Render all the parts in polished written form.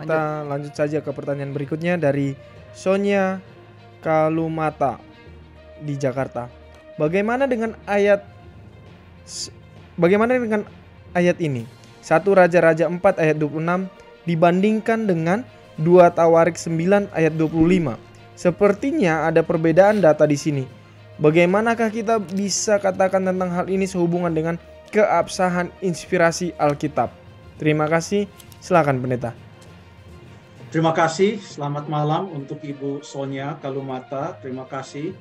Kita lanjut saja ke pertanyaan berikutnya dari Sonia Kalumata di Jakarta. Bagaimana dengan ayat ini? 1 Raja-Raja 4 ayat 26 dibandingkan dengan 2 Tawarik 9 ayat 25. Sepertinya ada perbedaan data di sini. Bagaimanakah kita bisa katakan tentang hal ini sehubungan dengan keabsahan inspirasi Alkitab? Terima kasih. Silakan pendeta. Terima kasih. Selamat malam untuk Ibu Sonia Kalumata. Terima kasih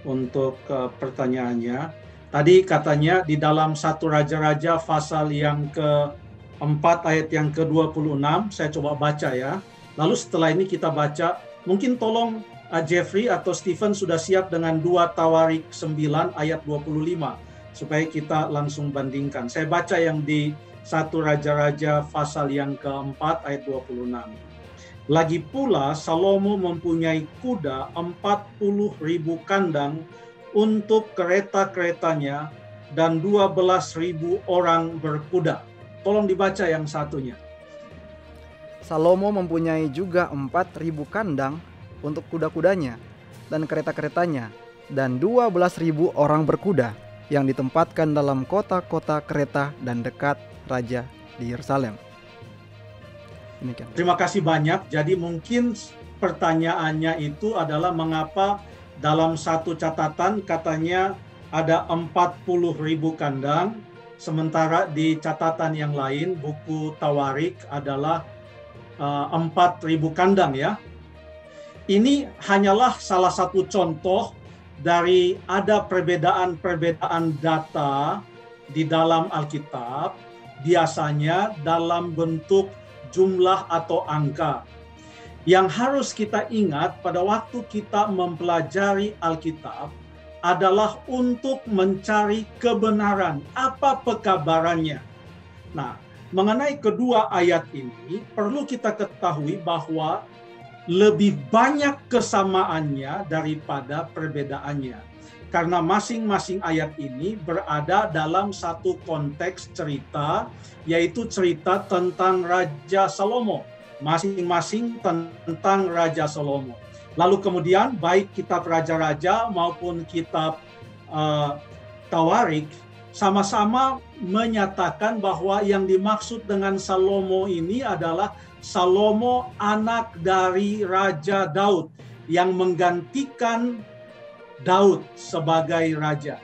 untuk pertanyaannya. Tadi katanya di dalam 1 Raja-Raja pasal yang ke-4 ayat yang ke-26, saya coba baca ya. Lalu setelah ini kita baca, mungkin tolong Jeffrey atau Stephen sudah siap dengan 2 Tawarik 9 ayat 25, supaya kita langsung bandingkan. Saya baca yang di 1 Raja-Raja pasal yang ke-4 ayat 26. Lagi pula Salomo mempunyai kuda 40.000 kandang untuk kereta-keretanya dan 12.000 orang berkuda. Tolong dibaca yang satunya. Salomo mempunyai juga 4.000 kandang untuk kuda-kudanya dan kereta-keretanya dan 12.000 orang berkuda yang ditempatkan dalam kota-kota kereta dan dekat raja di Yerusalem. Demikian. Terima kasih banyak. Jadi mungkin pertanyaannya itu adalah mengapa dalam satu catatan katanya ada 40.000 kandang, sementara di catatan yang lain buku Tawarik adalah 4.000 kandang ya. Ini hanyalah salah satu contoh dari ada perbedaan-perbedaan data di dalam Alkitab, biasanya dalam bentuk jumlah atau angka. Yang harus kita ingat pada waktu kita mempelajari Alkitab adalah untuk mencari kebenaran, apa pekabarannya. Nah, mengenai kedua ayat ini perlu kita ketahui bahwa lebih banyak kesamaannya daripada perbedaannya. Karena masing-masing ayat ini berada dalam satu konteks cerita, yaitu cerita tentang Raja Salomo. Masing-masing tentang Raja Salomo. Lalu kemudian baik kitab Raja-Raja maupun kitab Tawarik sama-sama menyatakan bahwa yang dimaksud dengan Salomo ini adalah Salomo anak dari Raja Daud yang menggantikan Daud sebagai raja.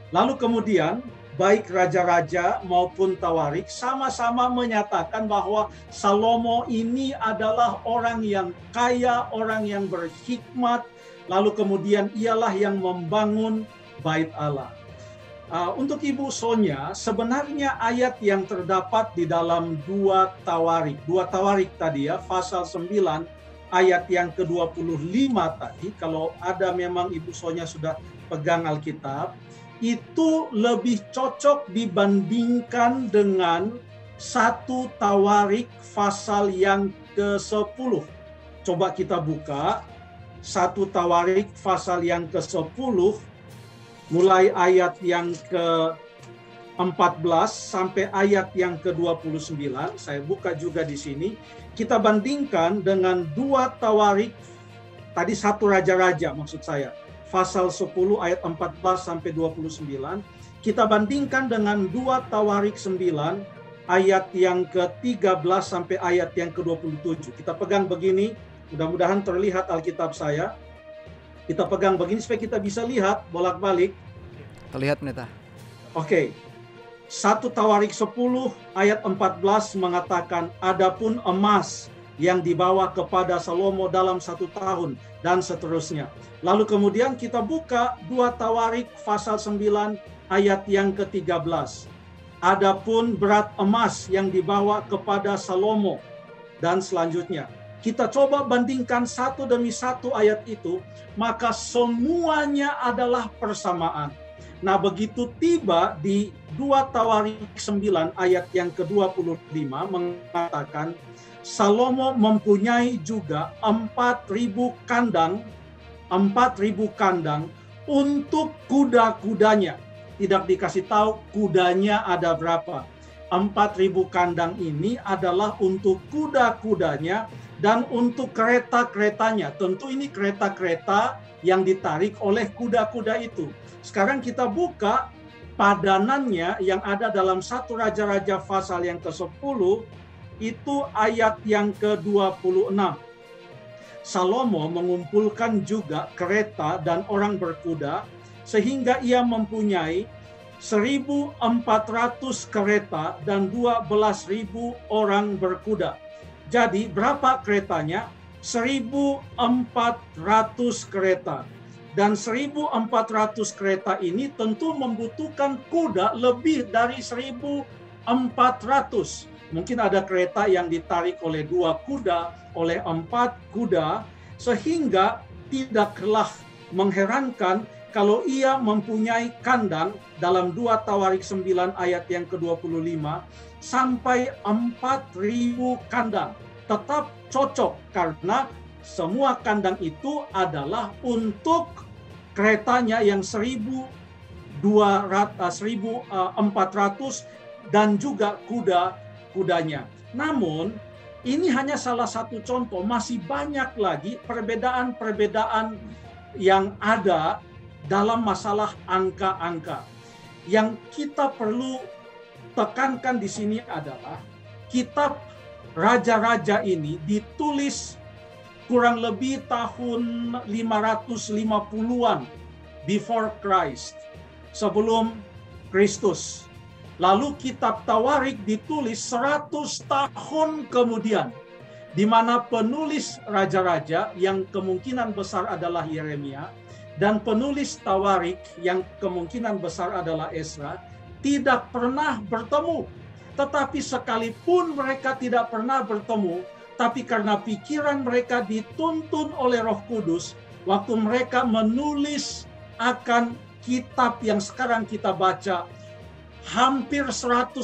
Lalu kemudian baik Raja-Raja maupun Tawarik sama-sama menyatakan bahwa Salomo ini adalah orang yang kaya, orang yang berhikmat, lalu kemudian ialah yang membangun bait Allah. Untuk Ibu Sonia, sebenarnya ayat yang terdapat di dalam 2 Tawarik tadi ya, pasal 9 ayat yang ke-25 tadi, kalau ada memang Ibu Sonia sudah pegang Alkitab, itu lebih cocok dibandingkan dengan 1 Tawarik pasal yang ke-10. Coba kita buka 1 Tawarik pasal yang ke-10, mulai ayat yang ke-14 sampai ayat yang ke-29. Saya buka juga di sini. Kita bandingkan dengan 2 Tawarik, tadi 1 Raja-Raja maksud saya, pasal 10 ayat 14 sampai 29. Kita bandingkan dengan 2 Tawarik 9 ayat yang ke-13 sampai ayat yang ke-27. Kita pegang begini, mudah-mudahan terlihat Alkitab saya. Kita pegang begini supaya kita bisa lihat bolak-balik. Terlihat, pendeta. Oke. 1 Tawarik 10 ayat 14 mengatakan, adapun emas yang dibawa kepada Salomo dalam 1 tahun dan seterusnya. Lalu kemudian kita buka 2 Tawarik pasal 9 ayat yang ke-13. Adapun berat emas yang dibawa kepada Salomo dan selanjutnya. Kita coba bandingkan satu demi satu ayat itu, maka semuanya adalah persamaan. Nah, begitu tiba di 2 Tawarik 9 ayat yang ke-25 mengatakan Salomo mempunyai juga 4.000 kandang untuk kuda-kudanya. Tidak dikasih tahu kudanya ada berapa. 4.000 kandang ini adalah untuk kuda-kudanya dan untuk kereta-keretanya. Tentu ini kereta-kereta yang ditarik oleh kuda-kuda itu. Sekarang kita buka padanannya yang ada dalam 1 Raja-Raja pasal yang ke-10, itu ayat yang ke-26. Salomo mengumpulkan juga kereta dan orang berkuda, sehingga ia mempunyai 1.400 kereta dan 12.000 orang berkuda. Jadi berapa keretanya? 1.400 kereta. Dan 1.400 kereta ini tentu membutuhkan kuda lebih dari 1.400. Mungkin ada kereta yang ditarik oleh 2 kuda, oleh 4 kuda, sehingga tidaklah mengherankan kalau ia mempunyai kandang dalam 2 Tawarik 9 ayat yang ke-25 sampai 4.000 kandang. Tetap cocok karena semua kandang itu adalah untuk keretanya yang 1.400 dan juga kudanya. Namun ini hanya salah satu contoh, masih banyak lagi perbedaan-perbedaan yang ada dalam masalah angka-angka. Yang kita perlu tekankan di sini adalah kitab Raja-Raja ini ditulis kurang lebih tahun 550-an before Christ, sebelum Kristus. Lalu kitab Tawarik ditulis 100 tahun kemudian, di mana penulis Raja-Raja yang kemungkinan besar adalah Yeremia dan penulis Tawarik yang kemungkinan besar adalah Esra tidak pernah bertemu. Tetapi sekalipun mereka tidak pernah bertemu, tapi karena pikiran mereka dituntun oleh Roh Kudus, waktu mereka menulis akan kitab yang sekarang kita baca, hampir 100%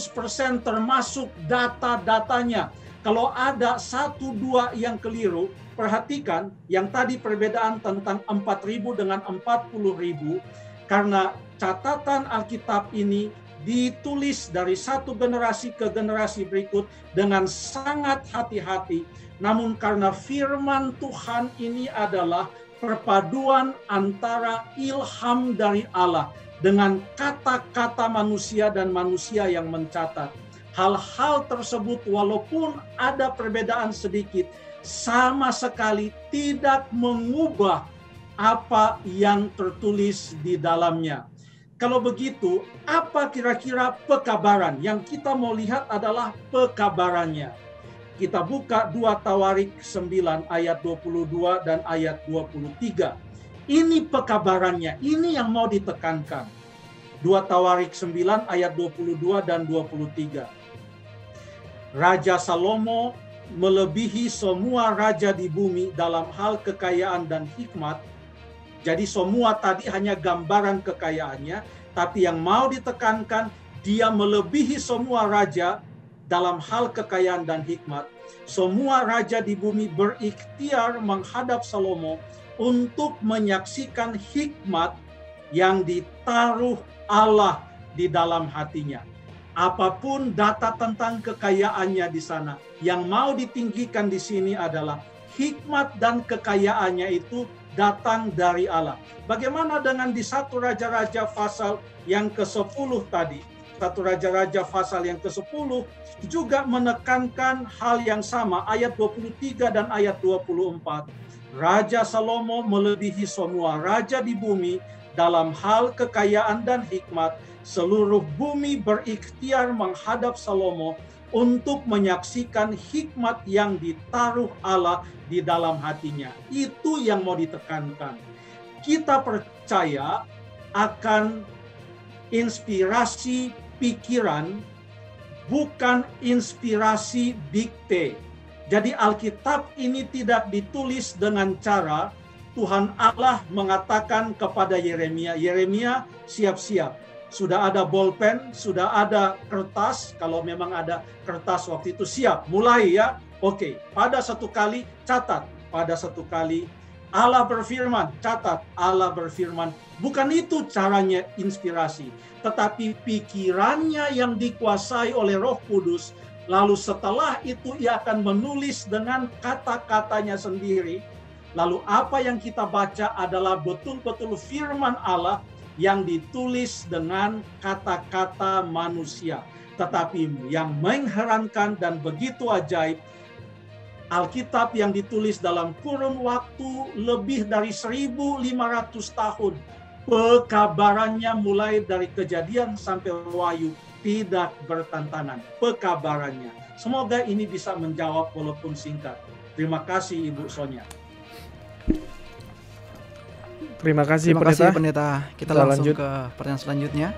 termasuk data-datanya. Kalau ada 1-2 yang keliru, perhatikan yang tadi perbedaan tentang 4.000 dengan 40.000, karena catatan Alkitab ini ditulis dari satu generasi ke generasi berikut dengan sangat hati-hati. Namun karena firman Tuhan ini adalah perpaduan antara ilham dari Allah dengan kata-kata manusia dan manusia yang mencatat. Hal-hal tersebut walaupun ada perbedaan sedikit, sama sekali tidak mengubah apa yang tertulis di dalamnya. Kalau begitu, apa kira-kira pekabaran? Yang kita mau lihat adalah pekabarannya. Kita buka 2 Tawarik 9 ayat 22 dan ayat 23. Ini pekabarannya, ini yang mau ditekankan. 2 Tawarik 9 ayat 22 dan 23. Raja Salomo melebihi semua raja di bumi dalam hal kekayaan dan hikmat. Jadi semua tadi hanya gambaran kekayaannya, tapi yang mau ditekankan, dia melebihi semua raja dalam hal kekayaan dan hikmat. Semua raja di bumi berikhtiar menghadap Salomo untuk menyaksikan hikmat yang ditaruh Allah di dalam hatinya. Apapun data tentang kekayaannya di sana, yang mau ditinggikan di sini adalah hikmat dan kekayaannya itu datang dari Allah. Bagaimana dengan di 1 Raja-Raja pasal yang ke-10 tadi? 1 Raja-Raja pasal yang ke-10 juga menekankan hal yang sama, ayat 23 dan ayat 24. Raja Salomo melebihi semua raja di bumi dalam hal kekayaan dan hikmat. Seluruh bumi berikhtiar menghadap Salomo untuk menyaksikan hikmat yang ditaruh Allah di dalam hatinya. Itu yang mau ditekankan. Kita percaya akan inspirasi pikiran, bukan inspirasi dikte. Jadi Alkitab ini tidak ditulis dengan cara Tuhan Allah mengatakan kepada Yeremia, Yeremia siap-siap. Sudah ada bolpen, sudah ada kertas, kalau memang ada kertas waktu itu siap, mulai ya. Oke, pada satu kali catat, pada satu kali Allah berfirman, catat, Allah berfirman. Bukan itu caranya inspirasi, tetapi pikirannya yang dikuasai oleh Roh Kudus. Lalu setelah itu ia akan menulis dengan kata-katanya sendiri. Lalu apa yang kita baca adalah betul-betul firman Allah yang ditulis dengan kata-kata manusia. Tetapi yang mengherankan dan begitu ajaib, Alkitab yang ditulis dalam kurun waktu lebih dari 1.500 tahun. Pekabarannya mulai dari Kejadian sampai Wahyu tidak bertentangan. Pekabarannya. Semoga ini bisa menjawab walaupun singkat. Terima kasih Ibu Sonia. Terima kasih Pendeta. Kita langsung ke pertanyaan selanjutnya.